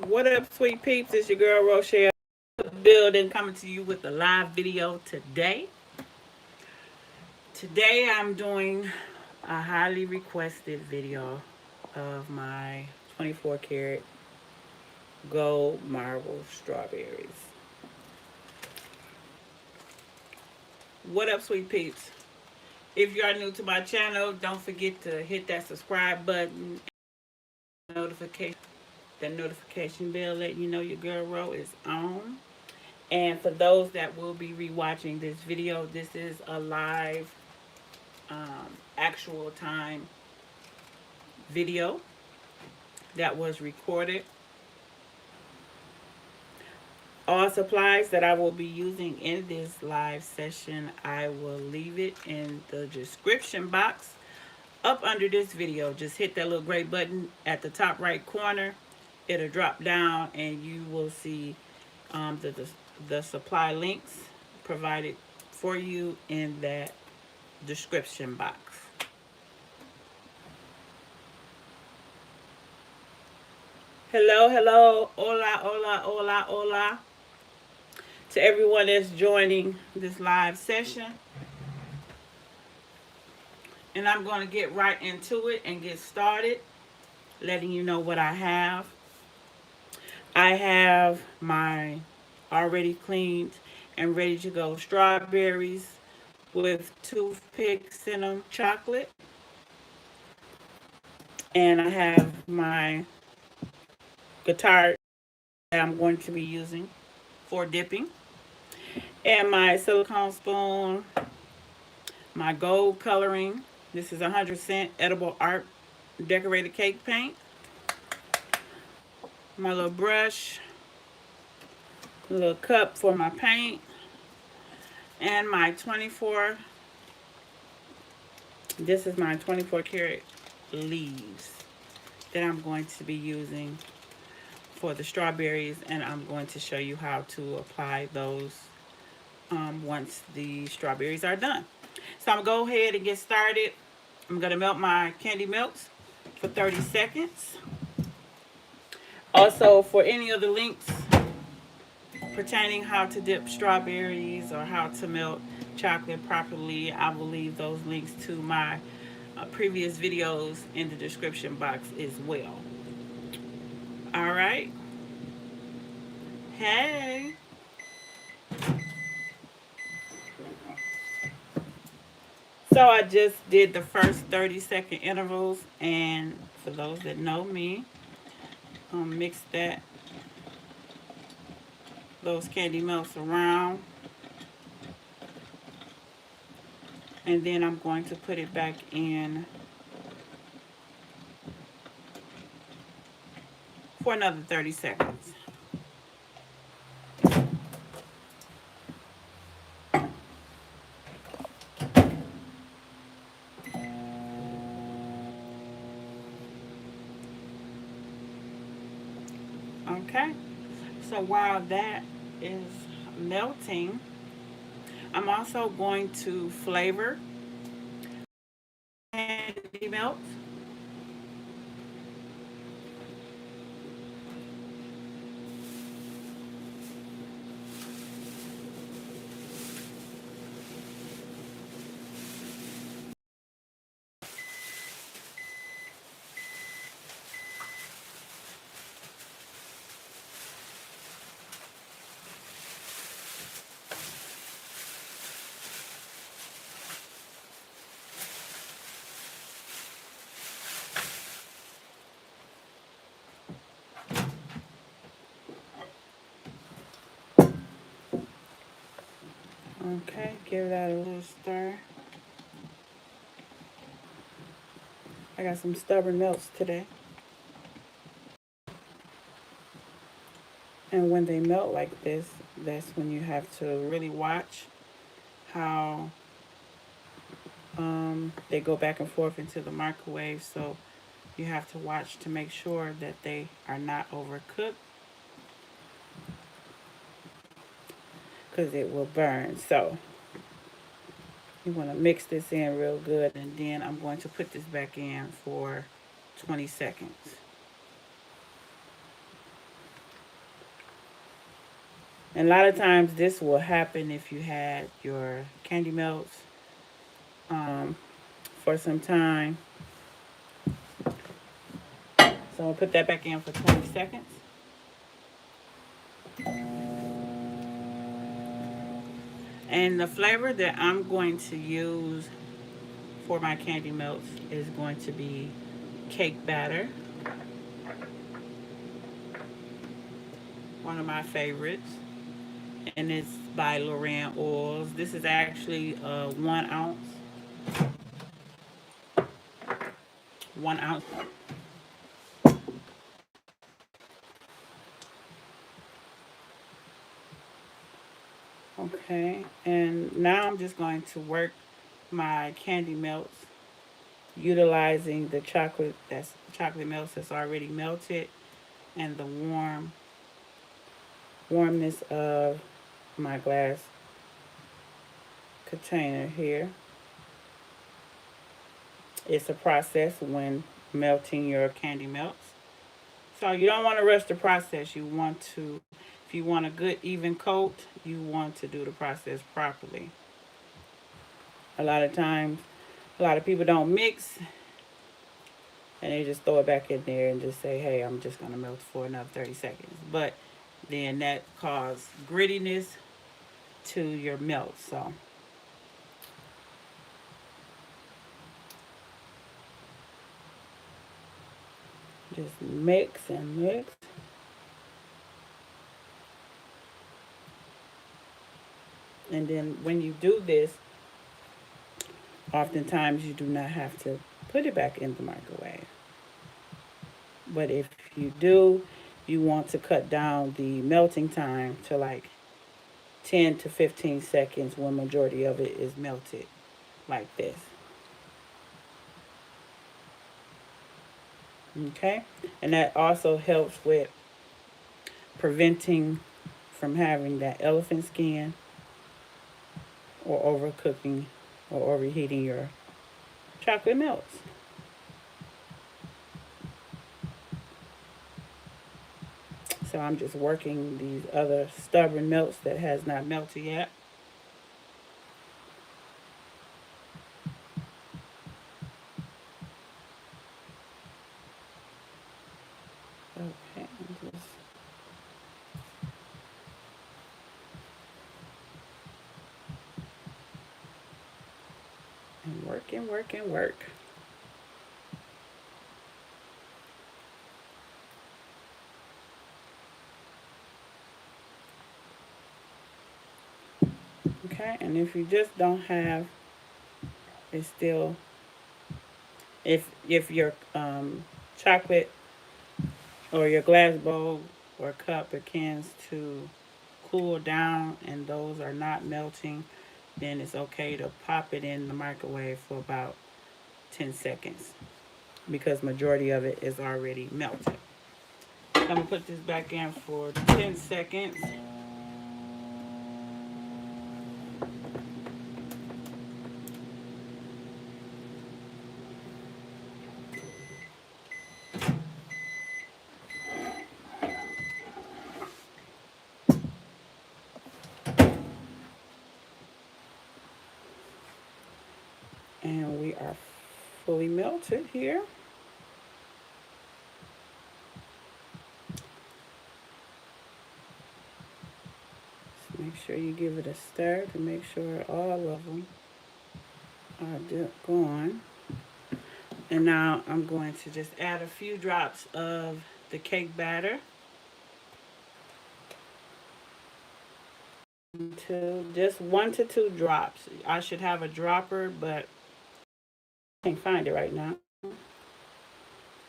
What up, sweet peeps? It's your girl Rochelle building, coming to you with a live video today. Today I'm doing a highly requested video of my 24 karat gold marble strawberries. What up, sweet peeps? If you are new to my channel, don't forget to hit that subscribe button, notification, that notification bell, let you know your girl Ro is on. And for those that will be rewatching this video, this is a live, actual time video that was recorded. All supplies that I will be using in this live session, I will leave it in the description box up under this video. Just hit that little gray button at the top right corner. It'll drop down and you will see the supply links provided for you in that description box. Hello, hola, to everyone that's joining this live session. And I'm going to get right into it and get started, letting you know what I have. I have my already cleaned and ready to go strawberries with toothpicks in them, chocolate. And I have my guitar that I'm going to be using for dipping. And my silicone spoon, my gold coloring. This is 100% edible art decorated cake paint. My little brush, a little cup for my paint, and my 24, this is my 24 karat leaves that I'm going to be using for the strawberries, and I'm going to show you how to apply those once the strawberries are done. So I'm going to go ahead and get started. I'm going to melt my candy melts for 30 seconds. Also, for any of the links pertaining how to dip strawberries or how to melt chocolate properly, I will leave those links to my previous videos in the description box as well. All right. Hey. So I just did the first 30-second intervals, and for those that know me, mix those candy melts around, and then I'm going to put it back in for another 30 seconds. Okay, so while that is melting, I'm also going to flavor candy melt. Okay, give that a little stir. I got some stubborn melts today. And when they melt like this, that's when you have to really watch how they go back and forth into the microwave. So you have to watch to make sure that they are not overcooked, because it will burn. So you want to mix this in real good, and then I'm going to put this back in for 20 seconds. And a lot of times this will happen if you had your candy melts for some time. So I'll put that back in for 20 seconds. And the flavor that I'm going to use for my candy melts is going to be cake batter, one of my favorites. And it's by Loran Oils. This is actually 1 ounce. 1 ounce. Okay, and now I'm just going to work my candy melts utilizing the chocolate melts that's already melted and the warmness of my glass container here. It's a process when melting your candy melts. So you don't want to rush the process. You want to, if you want a good even coat, you want to do the process properly. A lot of times, a lot of people don't mix and they just throw it back in there and just say, hey, I'm just going to melt for another 30 seconds. But then that causes grittiness to your melt. So just mix and mix. And then when you do this, oftentimes you do not have to put it back in the microwave. But if you do, you want to cut down the melting time to like 10 to 15 seconds when majority of it is melted like this. Okay? And that also helps with preventing from having that elephant skin or overcooking or overheating your chocolate melts. So I'm just working these other stubborn melts that has not melted yet. Okay, just and work and work and work. Okay, and if you just don't have, it's still, if your chocolate or your glass bowl or cup begins to cool down and those are not melting, then it's okay to pop it in the microwave for about 10 seconds because majority of it is already melted. I'm gonna put this back in for 10 seconds. And we are fully melted here. Just make sure you give it a stir to make sure all of them are gone. And now I'm going to just add a few drops of the cake batter to just 1 to 2 drops. I should have a dropper, but I can't find it right now.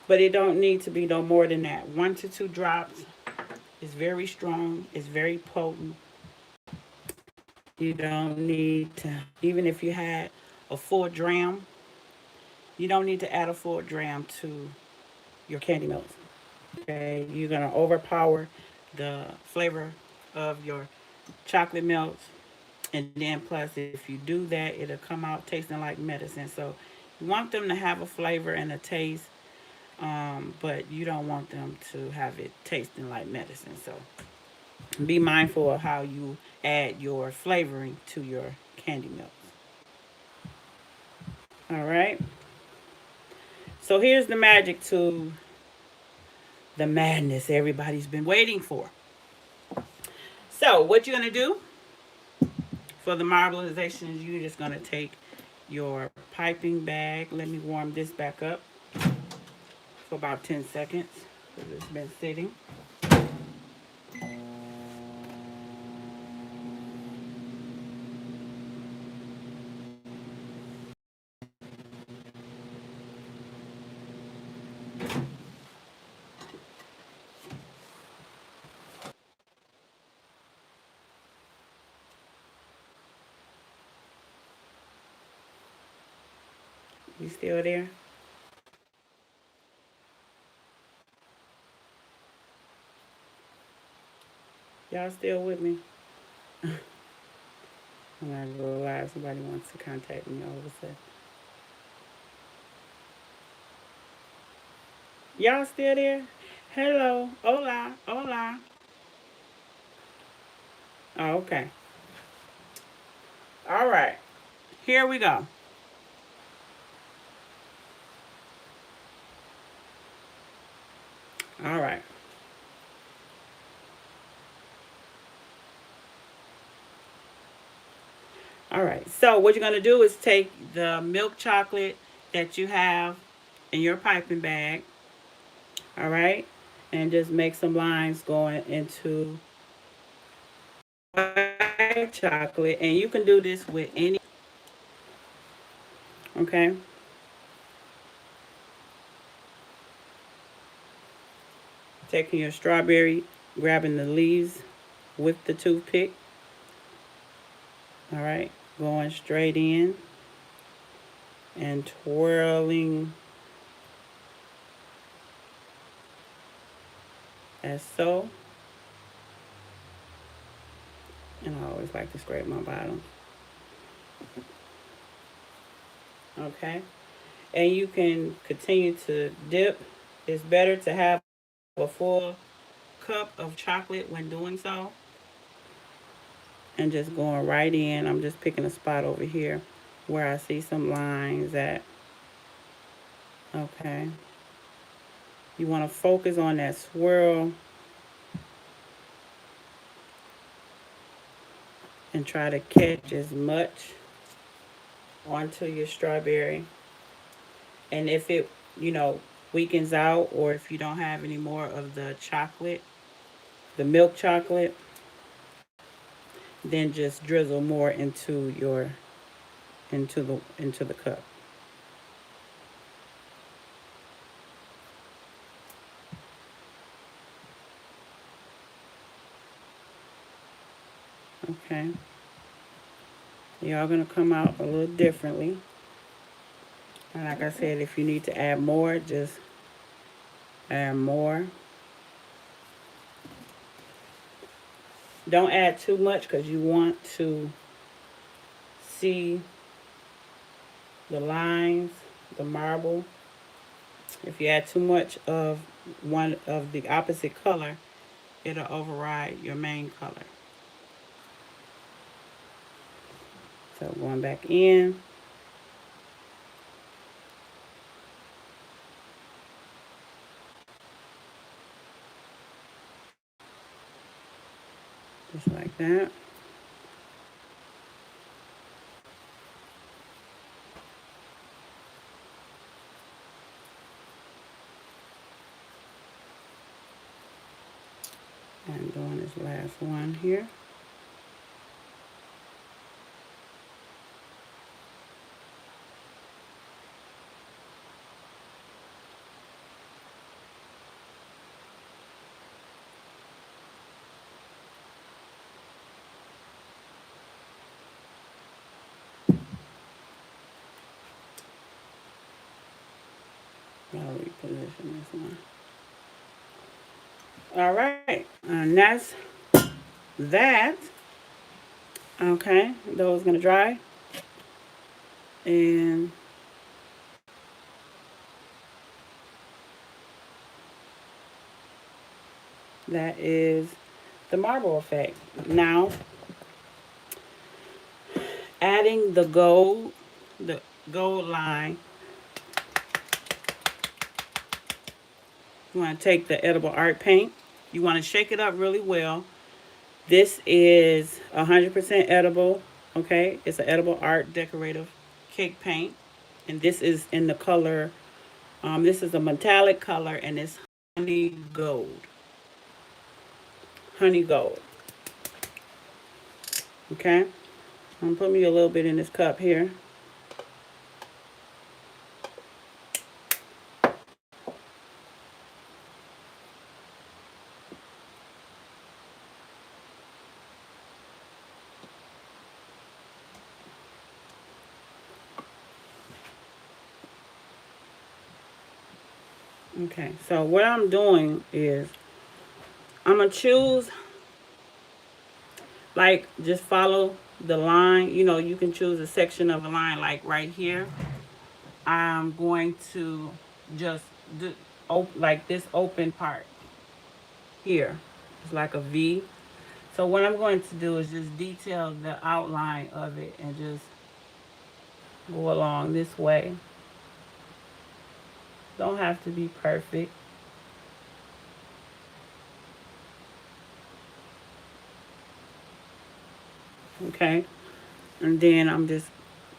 But it don't need to be no more than that. 1 to 2 drops is very strong. It's very potent. You don't need to, even if you had a full dram, you don't need to add a full dram to your candy melts. Okay, you're gonna overpower the flavor of your chocolate melts, and then plus if you do that, it'll come out tasting like medicine. So you want them to have a flavor and a taste, but you don't want them to have it tasting like medicine. So Be mindful of how you add your flavoring to your candy milks. All right. So here's the magic to the madness everybody's been waiting for. So what you're gonna do for the marbleization is you're just gonna take your piping bag. Let me warm this back up for about 10 seconds because it's been sitting. You still there? Y'all still with me? I'm gonna go live. Somebody wants to contact me all of a sudden. Y'all still there? Hello. Hola. Hola. Oh, okay. All right. Here we go. All right. All right. So what you're gonna do is take the milk chocolate that you have in your piping bag. All right, and just make some lines going into white chocolate, and you can do this with any. Okay. Taking your strawberry, grabbing the leaves with the toothpick. All right, going straight in and twirling as so. And I always like to scrape my bottom. Okay, and you can continue to dip. It's better to have a full cup of chocolate when doing so, and just going right in. I'm just picking a spot over here where I see some lines at. Okay. You want to focus on that swirl and try to catch as much onto your strawberry. And if it, you know, weakens out, or if you don't have any more of the chocolate, the milk chocolate, then just drizzle more into your into the cup. Okay. Y'all gonna come out a little differently. And like I said, if you need to add more, just add more. Don't add too much because you want to see the lines, the marble. If you add too much of one of the opposite color, it'll override your main color. So going back in. Just like that. And doing this last one here. I'll reposition this one. All right, and that's that. Okay, those gonna dry, and that is the marble effect. Now, adding the gold line. You want to take the edible art paint. You want to shake it up really well. This is 100% edible. Okay, it's an edible art decorative cake paint, and this is in the color. This is a metallic color, and it's honey gold. Honey gold. Okay, I'm gonna put me a little bit in this cup here. Okay, so what I'm doing is I'm gonna choose, like, just follow the line. You know, you can choose a section of a line, like right here. I'm going to just do like this open part here. It's like a V. So what I'm going to do is just detail the outline of it and just go along this way. Don't have to be perfect. Okay, and then I'm just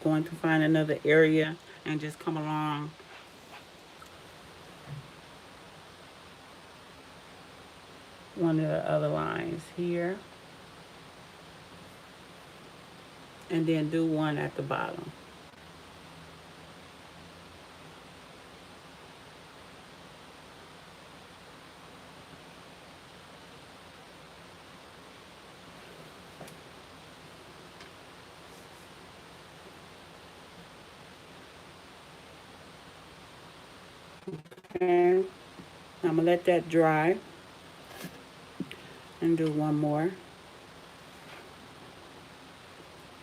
going to find another area and just come along one of the other lines here, and then do one at the bottom. And I'm gonna let that dry and do one more.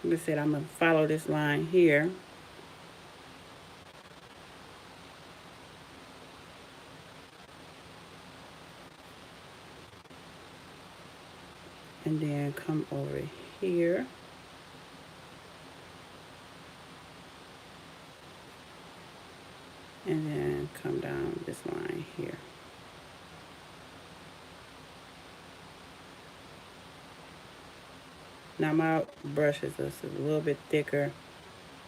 Like I said, I'm gonna follow this line here. And then come over here. And then come down this line here. Now my brush is just a little bit thicker,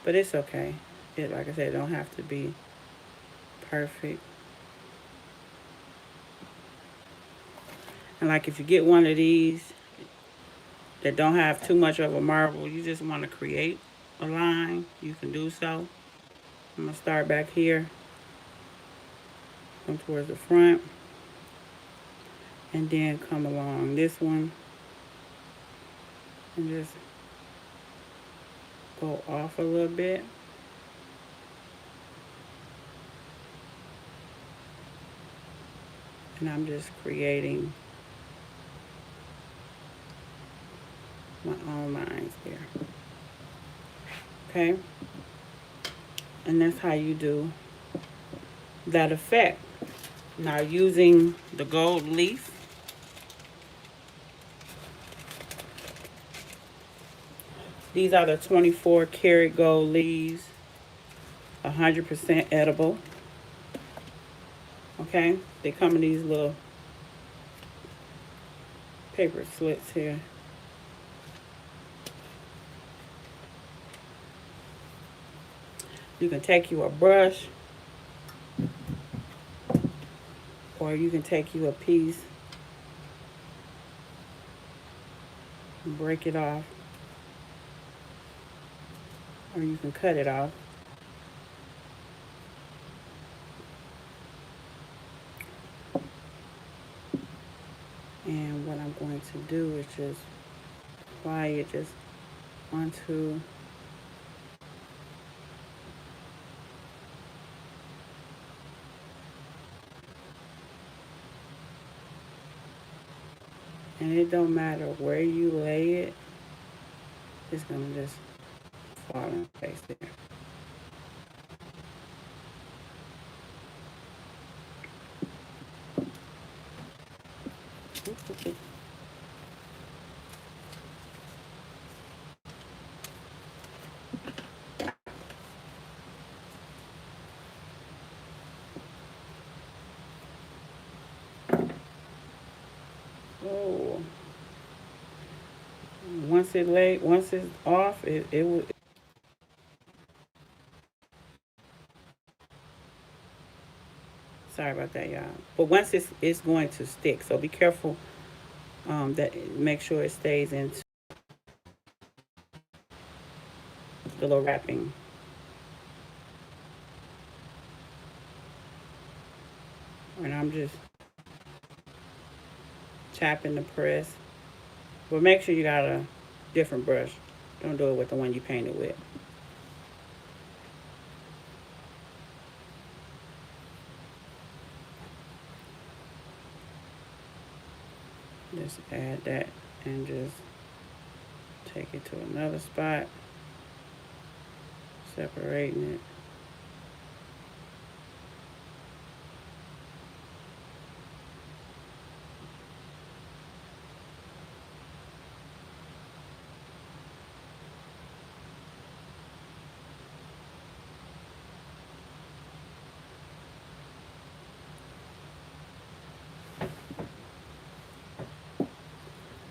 but it's okay. It, like I said, it don't have to be perfect. And like if you get one of these that don't have too much of a marble, you just want to create a line, you can do so. I'm gonna start back here, come towards the front, and then come along this one and just go off a little bit. And I'm just creating my own lines there. Okay? And that's how you do that effect. Now using the gold leaf, these are the 24 karat gold leaves, 100% edible. Okay? They come in these little paper slits here. You can take you a brush, or you can take you a piece and break it off, or you can cut it off. And what I'm going to do is just apply it just onto and it don't matter where you lay it, it's gonna just fall in place there. Oh, once it's off, it will. Sorry about that, y'all. But once it's going to stick, so be careful. That make sure it stays into the little wrapping. And I'm just tapping the press. But make sure you got a different brush. Don't do it with the one you painted with. Just add that and just take it to another spot, separating it.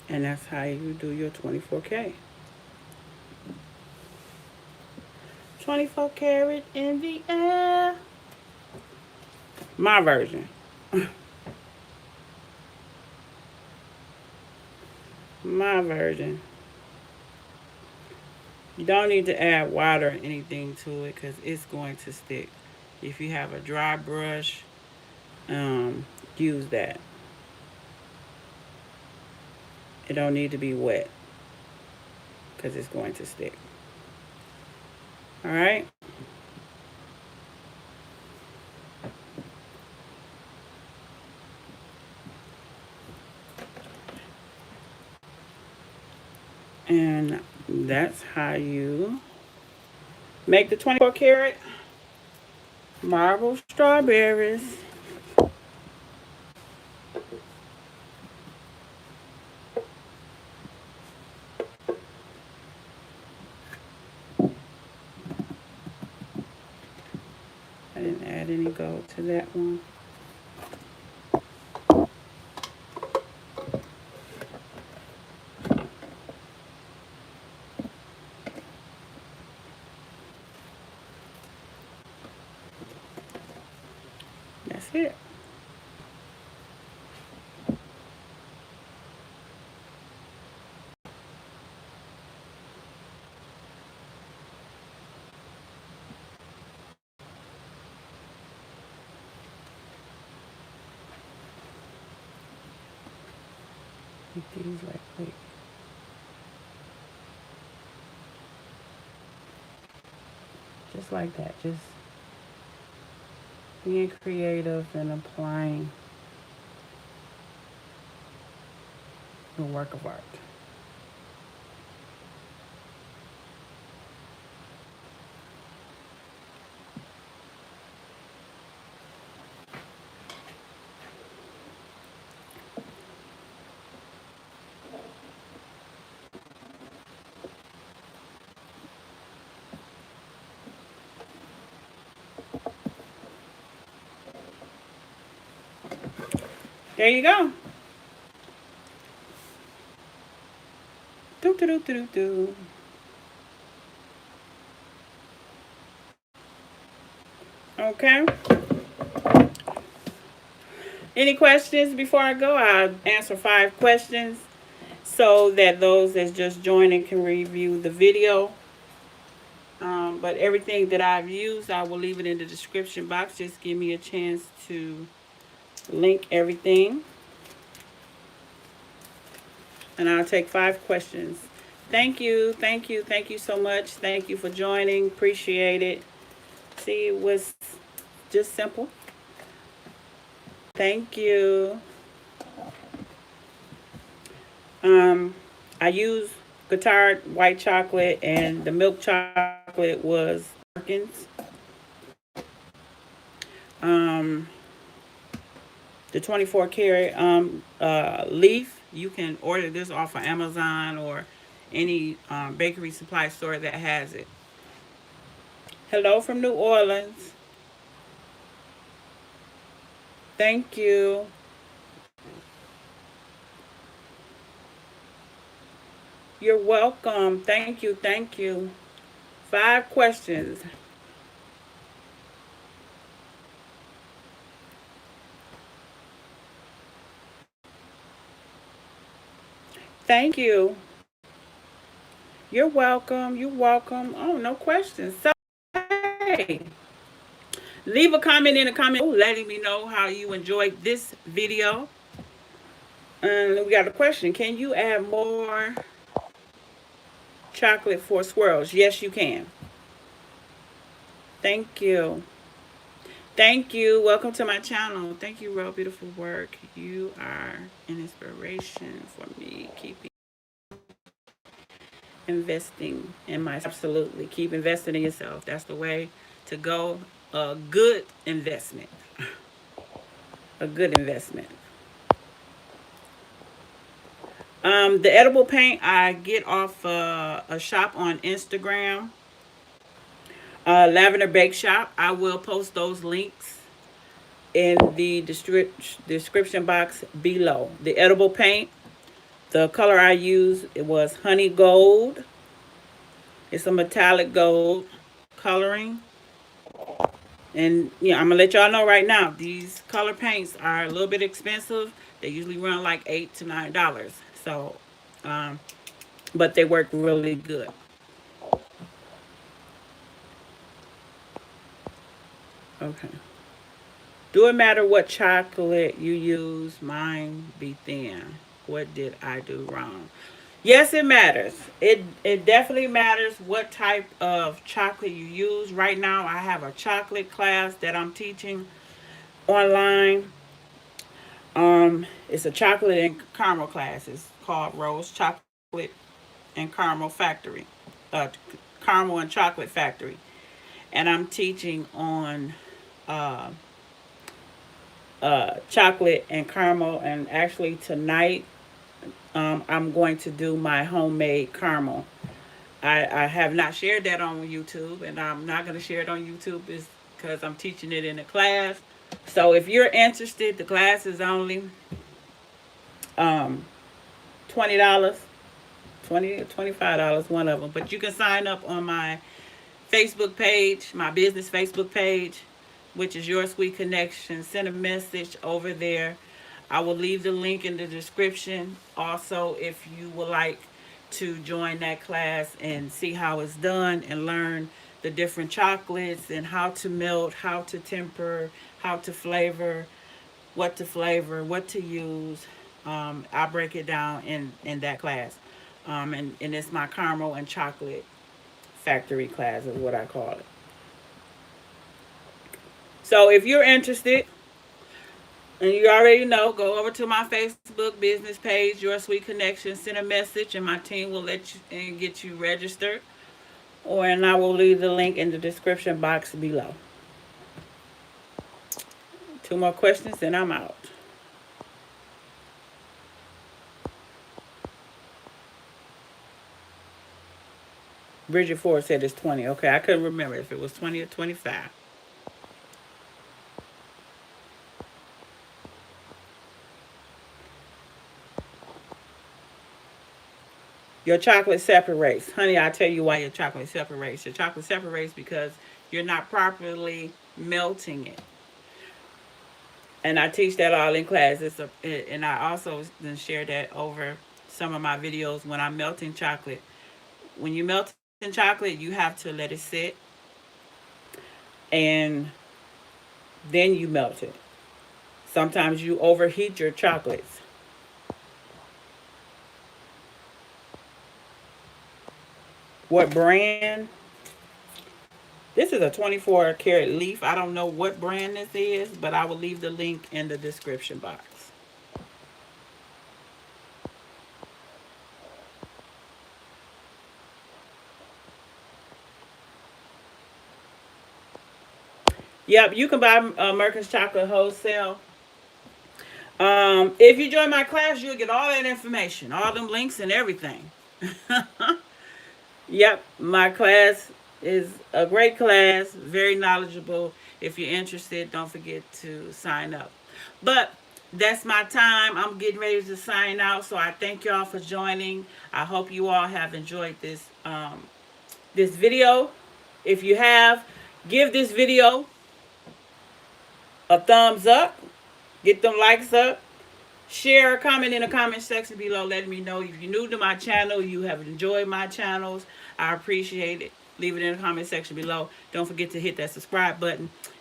And that's how you do your 24K. 24 karat in the air. My version. My version. You don't need to add water or anything to it because it's going to stick. If you have a dry brush, use that. It don't need to be wet because it's going to stick. All right. And that's how you make the 24 karat marble strawberries. I didn't add any gold to that one. That's it. Make these like just like that. Just being creative and applying the work of art. There you go. Do do do do do. Okay. Any questions before I go? I'll answer 5 questions so that those that's just joining can review the video. But everything that I've used, I will leave it in the description box. Just give me a chance to link everything. And I'll take 5 questions. Thank you, thank you, thank you so much. Thank you for joining. Appreciate it. See, it was just simple. Thank you. I used Guitar white chocolate, and the milk chocolate was MERCKENS. The 24 karat leaf, you can order this off of Amazon or any bakery supply store that has it. Hello from New Orleans. Thank you. You're welcome. Thank you. Thank you. 5 questions. Thank you. You're welcome. You're welcome. Oh, no questions. So, hey, leave a comment in the comment letting me know how you enjoyed this video. And we got a question. Can you add more chocolate for swirls? Yes, you can. Thank you. Thank you. Welcome to my channel. Thank you, Real Beautiful Work. You are an inspiration for me. Keep investing in myself. Absolutely. Keep investing in yourself. That's the way to go. A good investment. A good investment. The edible paint I get off a shop on Instagram, Lavender Bake Shop. I will post those links in the description box below. The edible paint, the color I used, it was honey gold. It's a metallic gold coloring. And yeah, I'm gonna let y'all know right now, these color paints are a little bit expensive. They usually run like $8 to $9. So, but they work really good. Okay. Do it matter what chocolate you use? Mine be thin. What did I do wrong? Yes, it matters. It definitely matters what type of chocolate you use. Right now, I have a chocolate class that I'm teaching online. It's a chocolate and caramel class. It's called Rose Chocolate and Caramel Factory, uh, Caramel and Chocolate Factory, and I'm teaching on uh, chocolate and caramel. And actually tonight, I'm going to do my homemade caramel. I have not shared that on YouTube, and I'm not going to share it on YouTube is because I'm teaching it in a class. So if you're interested, the class is only um, $20, 20 $25, one of them. But you can sign up on my Facebook page, my business Facebook page, which is Your Sweet Connection. Send a message over there. I will leave the link in the description. Also, if you would like to join that class and see how it's done and learn the different chocolates and how to melt, how to temper, how to flavor, what to use. I break it down in that class. And it's my caramel and chocolate factory class is what I call it. So if you're interested, and you already know, go over to my Facebook business page, Your Sweet Connection, send a message, and my team will let you and get you registered. Or and I will leave the link in the description box below. 2 more questions, and I'm out. Bridget Ford said it's 20. Okay, I couldn't remember if it was 20 or 25. Your chocolate separates. Honey, I'll tell you why your chocolate separates. Your chocolate separates because you're not properly melting it. And I teach that all in class. And I also then share that over some of my videos when I'm melting chocolate. When you melt in chocolate, you have to let it sit and then you melt it. Sometimes you overheat your chocolates. What brand? This is a 24 karat leaf. I don't know what brand this is, but I will leave the link in the description box. Yep, you can buy Merckens chocolate wholesale. If you join my class, you'll get all that information, all them links and everything. Yep, my class is a great class, very knowledgeable. If you're interested, don't forget to sign up. But that's my time. I'm getting ready to sign out. So I thank y'all for joining. I hope you all have enjoyed this video. If you have, give this video a thumbs up. Get them likes up. Share, comment in the comment section below, letting me know if you're new to my channel, you have enjoyed my channels. I appreciate it. Leave it in the comment section below. Don't forget to hit that subscribe button.